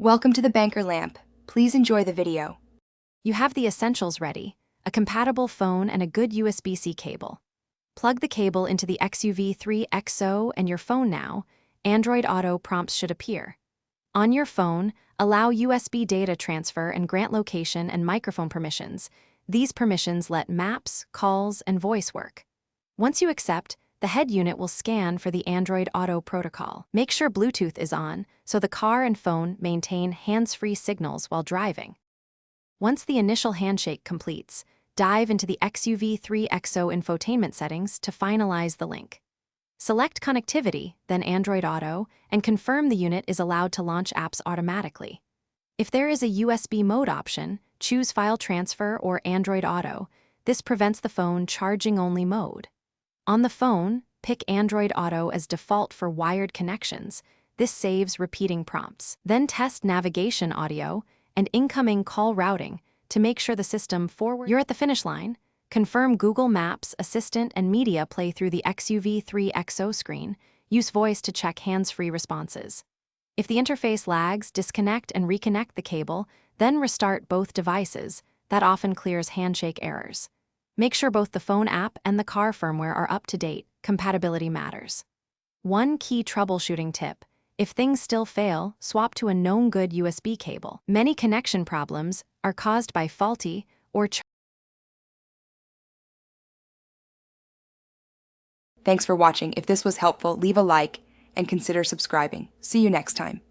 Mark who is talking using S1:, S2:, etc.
S1: Welcome to the banker lamp. Please enjoy the video.
S2: You have the essentials ready: a compatible phone and a good USB-C cable. Plug the cable into the Xuv 3xo and your phone now. Android Auto prompts should appear. On your phone, allow USB data transfer and grant location and microphone permissions. These permissions let maps, calls, and voice work. Once you accept, the head unit will scan for the Android Auto protocol. Make sure Bluetooth is on, so the car and phone maintain hands-free signals while driving. Once the initial handshake completes, dive into the Xuv 3xo infotainment settings to finalize the link. Select Connectivity, then Android Auto, and confirm the unit is allowed to launch apps automatically. If there is a USB mode option, choose File Transfer or Android Auto. This prevents the phone charging-only mode. On the phone, pick Android Auto as default for wired connections. This saves repeating prompts. Then test navigation audio and incoming call routing to make sure the system forward. You're at the finish line. Confirm Google Maps, Assistant, and Media play through the Xuv 3xo screen. Use voice to check hands-free responses. If the interface lags, disconnect and reconnect the cable, then restart both devices. That often clears handshake errors. Make sure both the phone app and the car firmware are up to date. Compatibility matters. One key troubleshooting tip: if things still fail, swap to a known good USB cable. Many connection problems are caused by faulty or
S1: Thanks for watching. If this was helpful, leave a like and consider subscribing. See you next time.